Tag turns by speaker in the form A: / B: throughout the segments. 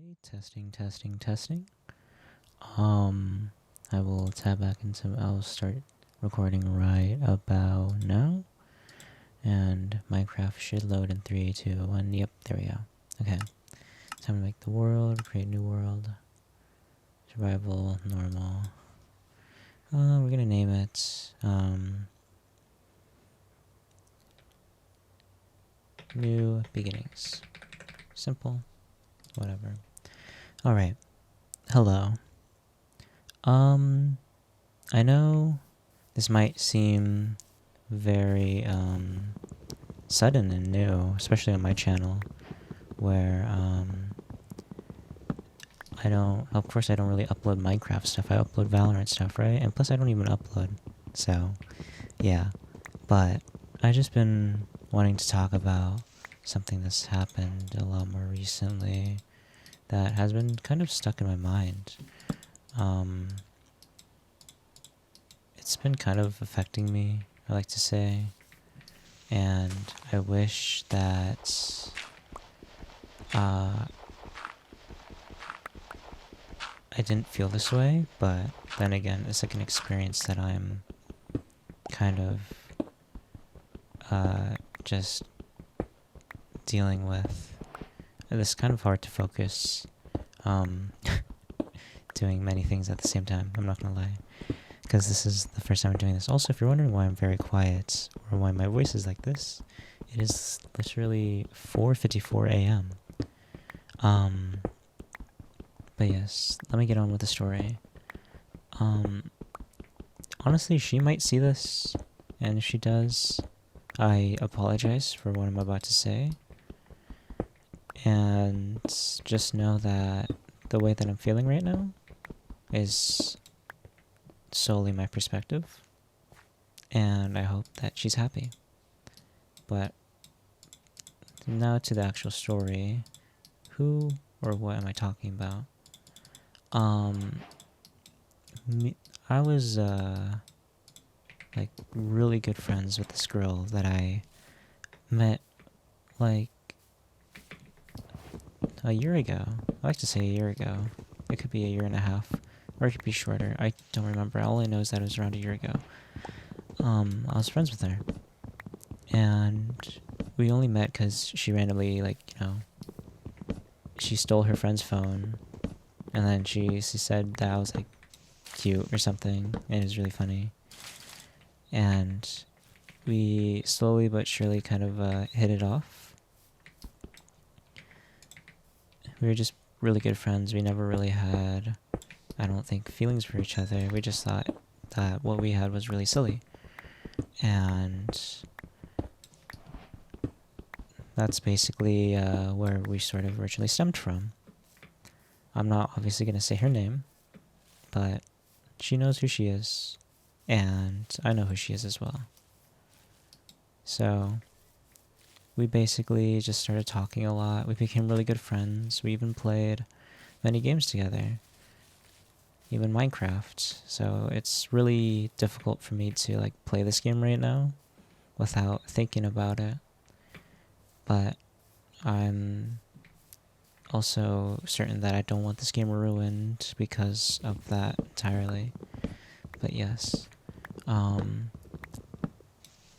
A: Okay, testing, testing, testing. Um, I will tab back into. I'll start recording right about now, and Minecraft should load in 3, 2, 1. Yep, there we go. Okay, time to make the world. Create new world. Survival, normal. We're gonna name it New Beginnings. Simple, whatever. All right. Hello. I know this might seem very sudden and new, especially on my channel, where of course I don't really upload Minecraft stuff. I upload Valorant stuff, right? And plus I don't even upload. So, yeah. But I just been wanting to talk about something that's happened a lot more recently that has been kind of stuck in my mind. It's been kind of affecting me, I like to say, and I wish that I didn't feel this way, but then again, it's like an experience that I'm kind of just dealing with. It's kind of hard to focus doing many things at the same time, I'm not gonna lie, because this is the first time I'm doing this. Also, if you're wondering why I'm very quiet, or why my voice is like this, it is literally 4:54 a.m. But yes, let me get on with the story. Honestly, she might see this, and if she does, I apologize for what I'm about to say. And just know that the way that I'm feeling right now is solely my perspective, and I hope that she's happy. But now to the actual story. Who or what am I talking about? I was like really good friends with this girl that I met like a year ago. I like to say a year ago. It could be a year and a half, or it could be shorter. I don't remember. All I know is that it was around a year ago. I was friends with her, and we only met because she randomly, like, she stole her friend's phone, and then she said that I was like cute or something, and it was really funny. And we slowly but surely kind of hit it off. We were just really good friends. We never really had, I don't think, feelings for each other. We just thought that what we had was really silly. And that's basically where we sort of originally stemmed from. I'm not obviously going to say her name, but she knows who she is, and I know who she is as well. So we basically just started talking a lot. We became really good friends. We even played many games together, even Minecraft. So it's really difficult for me to like play this game right now without thinking about it. But I'm also certain that I don't want this game ruined because of that entirely. But yes,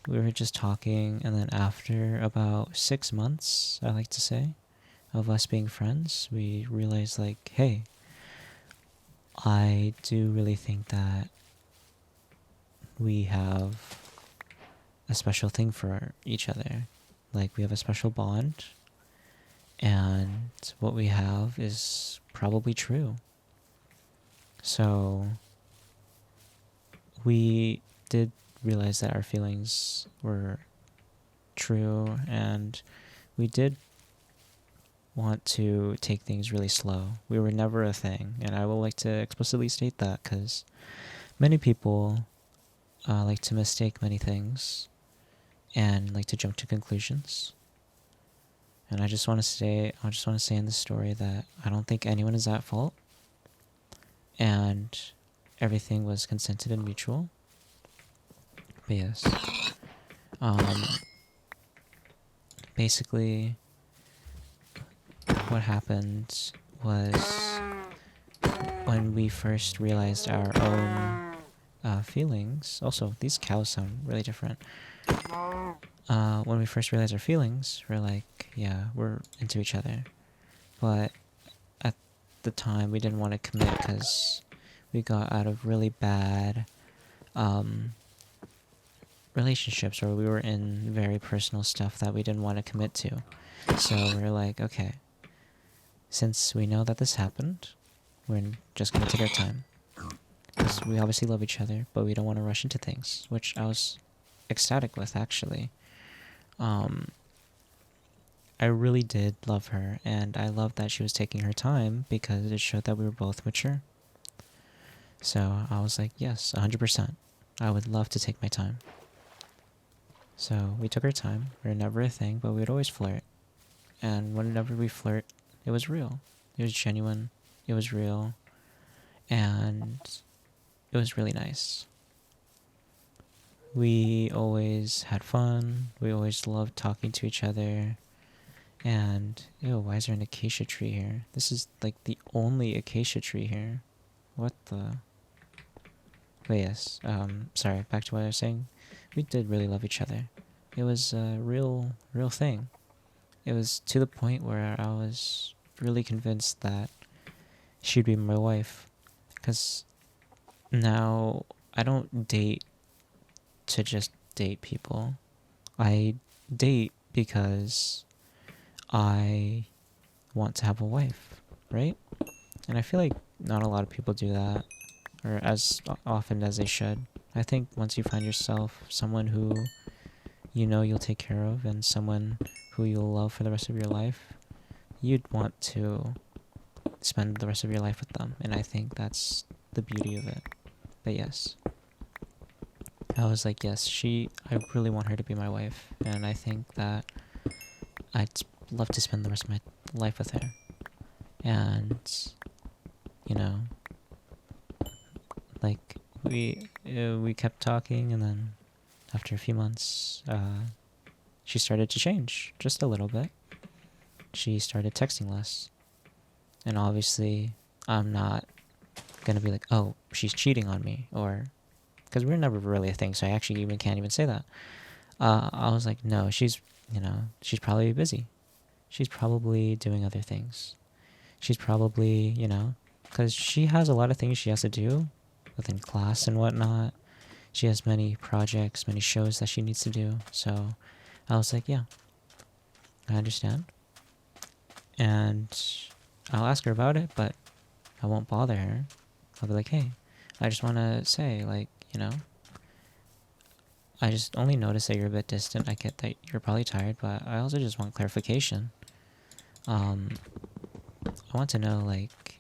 A: we were just talking, and then after about 6 months, I like to say, of us being friends, we realized, like, hey, I do really think that we have a special thing for each other. Like, we have a special bond, and what we have is probably true. So we did realize that our feelings were true, and we did want to take things really slow. We were never a thing, and I would like to explicitly state that, because many people like to mistake many things and like to jump to conclusions. And I just want to say in this story that I don't think anyone is at fault, and everything was consented and mutual. But yes, basically what happened was when we first realized our own feelings. Also, these cows sound really different. When we first realized our feelings, we're like, yeah, we're into each other. But at the time, we didn't want to commit because we got out of really bad relationships, or we were in very personal stuff that we didn't want to commit to. So we were like, okay, since we know that this happened, we're just going to take our time. Because we obviously love each other, but we don't want to rush into things, which I was ecstatic with, actually. I really did love her, and I loved that she was taking her time because it showed that we were both mature. So I was like, yes, 100%. I would love to take my time. So we took our time. We were never a thing, but we would always flirt. And whenever we flirt, it was real. It was genuine. It was real. And it was really nice. We always had fun. We always loved talking to each other. And, ew, why is there an acacia tree here? This is like the only acacia tree here. What the... But yes, sorry, back to what I was saying. We did really love each other. It was a real thing. It was to the point where I was really convinced that she'd be my wife. Because now I don't date to just date people. I date because I want to have a wife, right? And I feel like not a lot of people do that, or as often as they should. I think once you find yourself someone who you know you'll take care of and someone who you'll love for the rest of your life, you'd want to spend the rest of your life with them. And I think that's the beauty of it. But yes, I was like, yes, I really want her to be my wife. And I think that I'd love to spend the rest of my life with her. And, you know, like, we kept talking, and then after a few months, she started to change just a little bit. She started texting less. And obviously, I'm not gonna be like, oh, she's cheating on me, or... Because we're never really a thing, so I actually even can't even say that. I was like, no, she's probably busy. She's probably doing other things. She's probably, because she has a lot of things she has to do within class and whatnot. She has many projects, many shows that she needs to do. So I was like, yeah, I understand. And I'll ask her about it, but I won't bother her. I'll be like, hey, I just want to say, like, I just only noticed that you're a bit distant. I get that you're probably tired, but I also just want clarification. I want to know, like,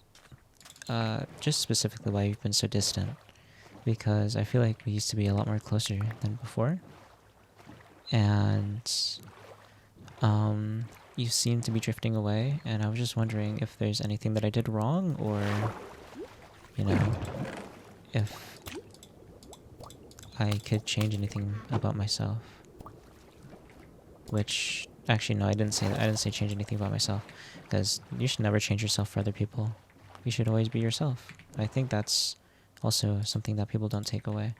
A: just specifically why you've been so distant. Because I feel like we used to be a lot more closer than before. And, you seem to be drifting away, and I was just wondering if there's anything that I did wrong, or, if I could change anything about myself. Which, actually, no, I didn't say that. I didn't say change anything about myself. Because you should never change yourself for other people. You should always be yourself. I think that's also something that people don't take away.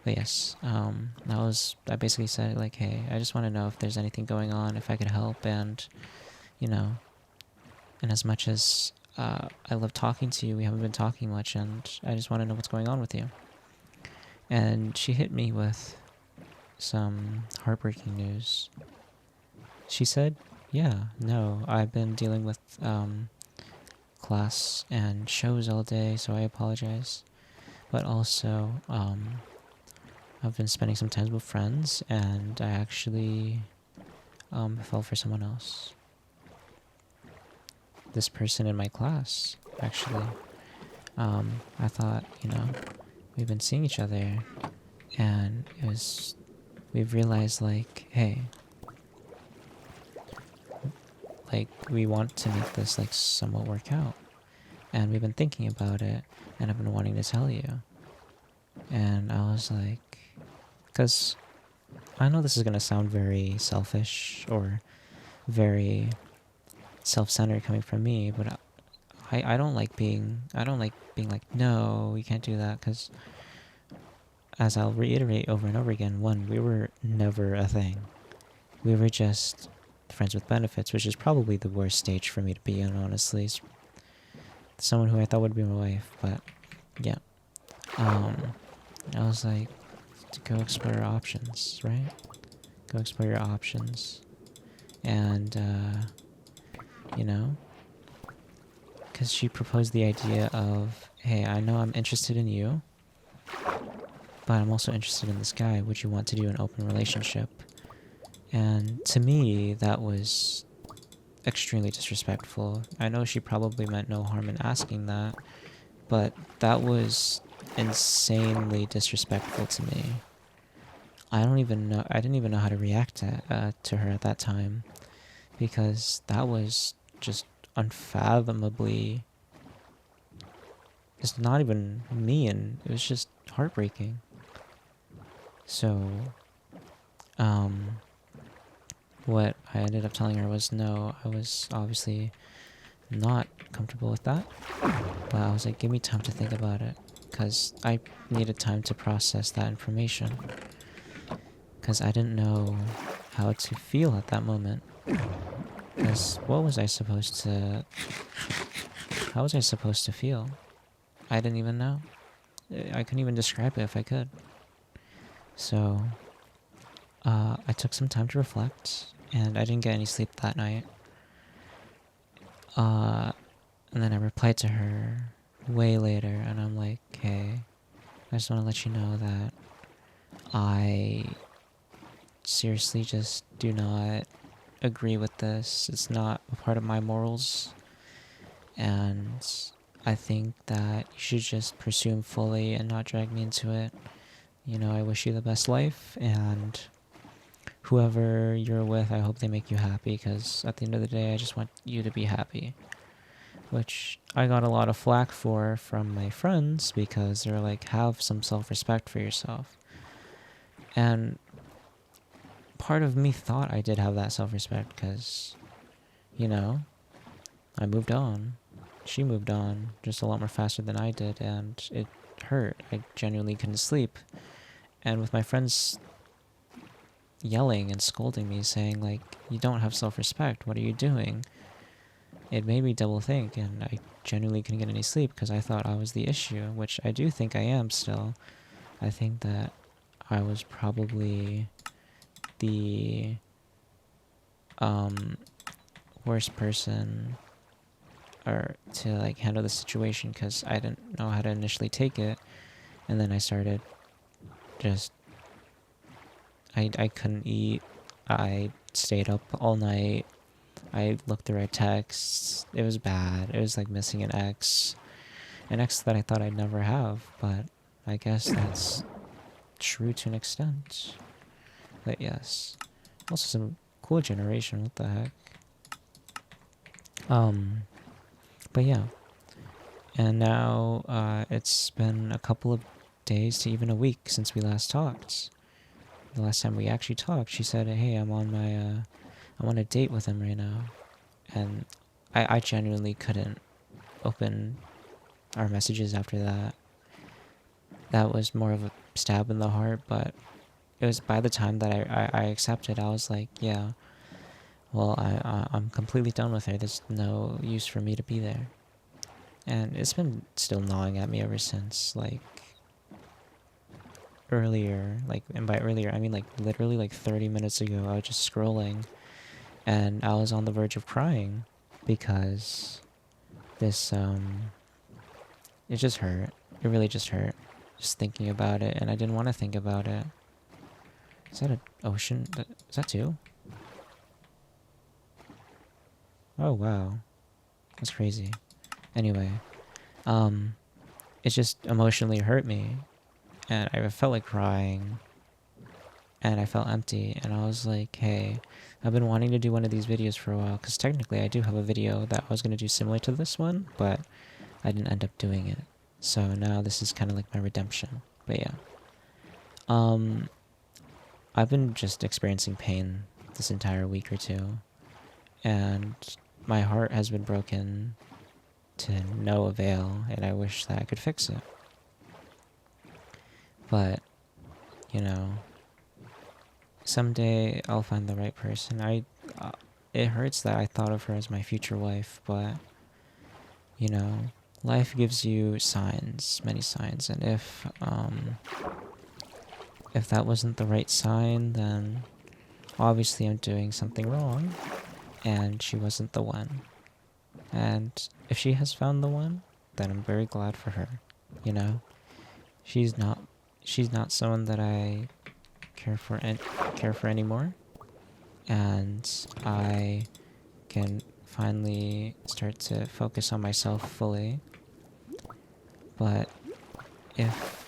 A: But yes, I basically said, like, hey, I just want to know if there's anything going on, if I could help, and, and as much as I love talking to you, we haven't been talking much, and I just want to know what's going on with you. And she hit me with some heartbreaking news. She said, yeah, no, I've been dealing with class and shows all day, so I apologize. But also, I've been spending some time with friends, and I actually fell for someone else. This person in my class, actually. I thought, we've been seeing each other, and we've realized, like, hey, like, we want to make this, like, somewhat work out. And we've been thinking about it, and I've been wanting to tell you. And I was like, because I know this is going to sound very selfish or very self-centered coming from me, but I don't like being like, no, you can't do that, because as I'll reiterate over and over again, one, we were never a thing. We were just friends with benefits, which is probably the worst stage for me to be in, honestly. It's someone who I thought would be my wife, but yeah. I was like, to go explore your options, right? Go explore your options. And, you know, because she proposed the idea of, hey, I know I'm interested in you, but I'm also interested in this guy. Would you want to do an open relationship? And to me, that was extremely disrespectful. I know she probably meant no harm in asking that, but that was insanely disrespectful to me. I didn't even know how to react to her at that time, because that was just unfathomably, it's not even mean, it was just heartbreaking. So, what I ended up telling her was no, I was obviously not comfortable with that, but I was like, give me time to think about it, because I needed time to process that information, because I didn't know how to feel at that moment. Because how was I supposed to feel? I didn't even know. I couldn't even describe it if I could. So, I took some time to reflect, and I didn't get any sleep that night. And then I replied to her way later, and I'm like, hey, I just want to let you know that I seriously just do not agree with this. It's not a part of my morals, and I think that you should just pursue him fully and not drag me into it. You know, I wish you the best life, and whoever you're with, I hope they make you happy, because at the end of the day, I just want you to be happy. Which I got a lot of flack for from my friends, because they're like, have some self-respect for yourself. And part of me thought I did have that self-respect, because, you know, I moved on. She moved on just a lot more faster than I did, and it hurt. I genuinely couldn't sleep. And with my friends yelling and scolding me, saying like, you don't have self-respect, what are you doing? It made me double think, and I genuinely couldn't get any sleep, because I thought I was the issue, which I do think I am still. I think that I was probably the worst person or to like handle the situation, because I didn't know how to initially take it, and then I started just I couldn't eat. I stayed up all night. I looked through our texts. It was bad. It was like missing an ex that I thought I'd never have, but I guess that's true to an extent. But yes, also some cool generation. What the heck? But yeah, and now it's been a couple of days to even a week since we last talked. The last time we actually talked, she said, "Hey, I'm on a date with him right now," and I genuinely couldn't open our messages after that. That was more of a stab in the heart, but it was by the time that I accepted, I was like, yeah, well, I'm completely done with her. There's no use for me to be there. And it's been still gnawing at me ever since, like, earlier, like, and by earlier, I mean, like, literally, like, 30 minutes ago, I was just scrolling, and I was on the verge of crying, because this, it just hurt. It really just hurt, just thinking about it, and I didn't want to think about it. Is that an ocean? Is that two? Oh, wow. That's crazy. Anyway, it just emotionally hurt me, and I felt like crying, and I felt empty, and I was like, hey, I've been wanting to do one of these videos for a while, because technically I do have a video that I was going to do similar to this one, but I didn't end up doing it. So now this is kind of like my redemption. But yeah. I've been just experiencing pain this entire week or two, and my heart has been broken to no avail, and I wish that I could fix it. But, you know, someday I'll find the right person. It hurts that I thought of her as my future wife, but, you know, life gives you signs, many signs, and if that wasn't the right sign, then obviously I'm doing something wrong, and she wasn't the one. And if she has found the one, then I'm very glad for her. You know, she's not someone that I care for anymore, and I can finally start to focus on myself fully. But if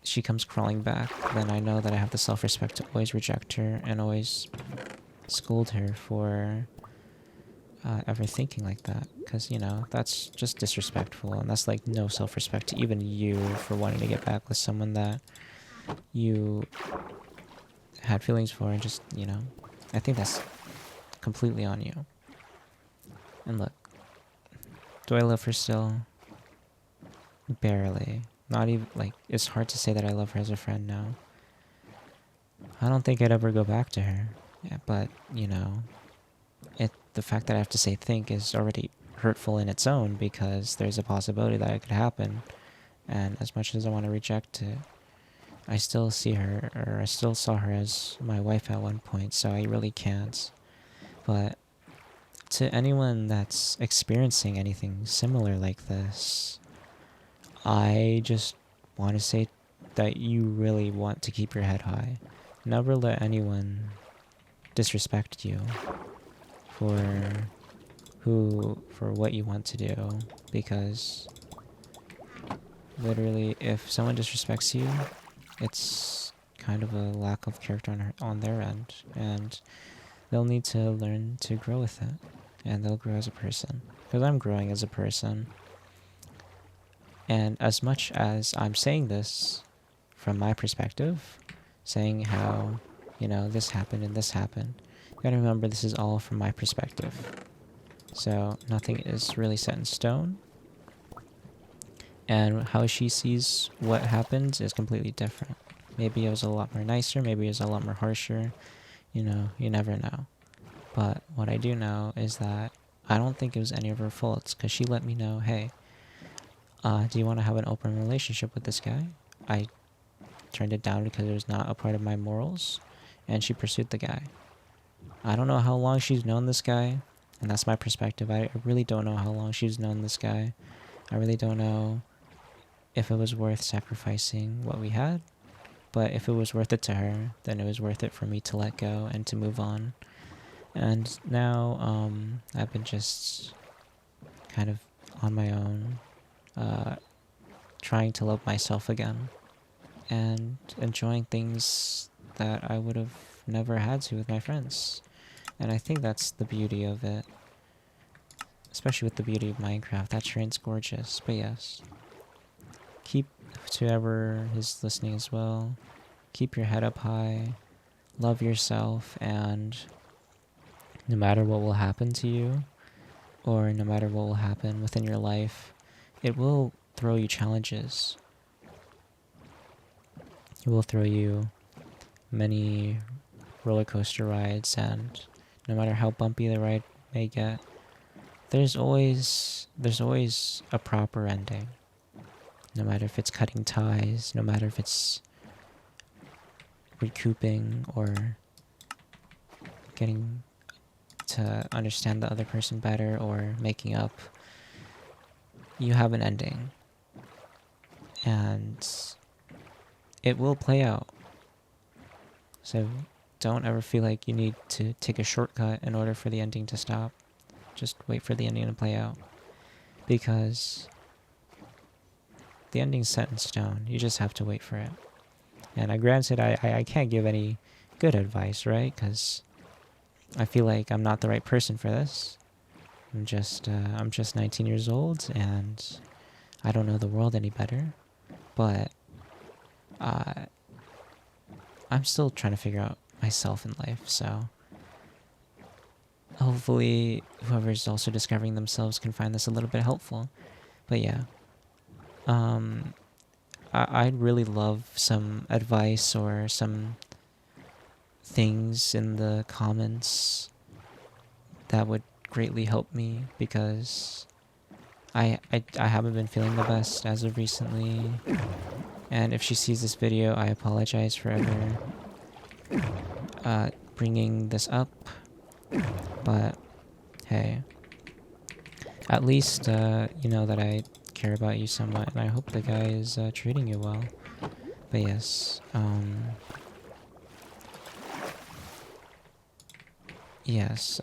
A: she comes crawling back, then I know that I have the self-respect to always reject her and always scold her for ever thinking like that, because, you know, that's just disrespectful, and that's like no self-respect to even you for wanting to get back with someone that you had feelings for, and just, you know, I think that's completely on you. And look, do I love her still? Barely. Not even, like, it's hard to say that I love her as a friend now. I don't think I'd ever go back to her. Yeah, but, you know, the fact that I have to say think is already hurtful in its own, because there's a possibility that it could happen. And as much as I want to reject it, I still see her, or I still saw her as my wife at one point, so I really can't. But to anyone that's experiencing anything similar like this, I just want to say that you really want to keep your head high. Never let anyone disrespect you for what you want to do, because literally if someone disrespects you, it's kind of a lack of character on their end, and they'll need to learn to grow with it, and they'll grow as a person, because I'm growing as a person. And as much as I'm saying this from my perspective, saying how, you know, this happened and this happened, you gotta remember this is all from my perspective. So nothing is really set in stone. And how she sees what happened is completely different. Maybe it was a lot more nicer, maybe it was a lot more harsher. You know, you never know. But what I do know is that I don't think it was any of her faults, because she let me know, hey, do you want to have an open relationship with this guy? I turned it down because it was not a part of my morals, and she pursued the guy. I don't know how long she's known this guy, and that's my perspective. I really don't know how long she's known this guy. I really don't know if it was worth sacrificing what we had, but if it was worth it to her, then it was worth it for me to let go and to move on. And now I've been just kind of on my own, trying to love myself again and enjoying things that I would have never had to with my friends. And I think that's the beauty of it, especially with the beauty of Minecraft. That terrain's gorgeous. But yes, keep, to whoever is listening as well, keep your head up high, love yourself, and no matter what will happen to you, or no matter what will happen within your life, it will throw you challenges. It will throw you many roller coaster rides, and no matter how bumpy the ride may get, there's always a proper ending. No matter if it's cutting ties, no matter if it's recouping or getting to understand the other person better or making up, you have an ending. And it will play out. So don't ever feel like you need to take a shortcut in order for the ending to stop. Just wait for the ending to play out. Because the ending's set in stone. You just have to wait for it. And granted, I can't give any good advice, right? Because I feel like I'm not the right person for this. I'm just 19 years old, and I don't know the world any better. But I'm still trying to figure out myself in life, so hopefully whoever's also discovering themselves can find this a little bit helpful. But yeah, um, I'd really love some advice or some things in the comments that would greatly help me, because I haven't been feeling the best as of recently. And if she sees this video, I apologize for ever bringing this up. But hey, at least you know that I care about you somewhat, and I hope the guy is treating you well. But yes, yes,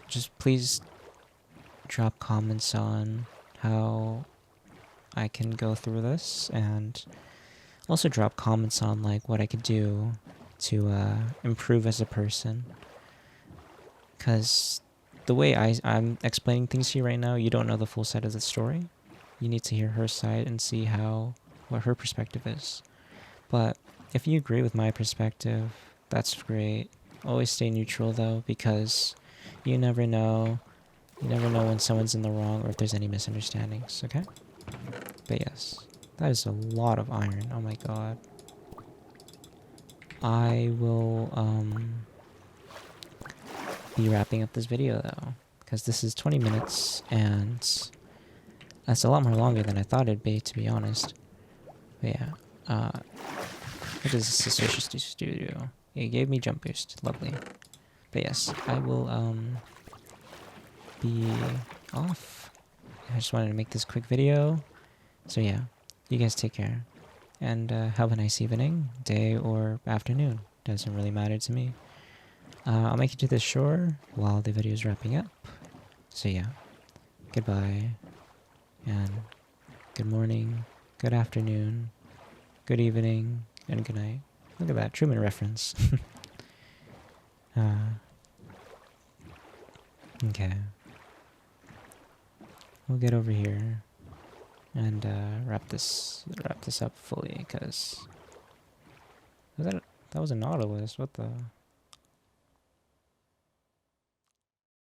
A: just please drop comments on how I can go through this, and also drop comments on like what I could do to improve as a person. Because the way I'm explaining things to you right now, you don't know the full side of the story. You need to hear her side and see what her perspective is. But if you agree with my perspective, that's great. Always stay neutral though, because you never know. You never know when someone's in the wrong or if there's any misunderstandings, okay? But yes, that is a lot of iron. Oh my god. I will be wrapping up this video though, because this is 20 minutes and that's a lot more longer than I thought it'd be, to be honest. But yeah, what is this Suspicious Studio? It gave me jump boost, lovely. But yes, I will be off. I just wanted to make this quick video. So yeah, you guys take care. And have a nice evening, day, or afternoon. Doesn't really matter to me. I'll make it to the shore while the video is wrapping up. So yeah, goodbye, and good morning, good afternoon, good evening, and good night. Look at that, Truman reference. Okay. We'll get over here and wrap this up fully, because that was a Nautilus. What the?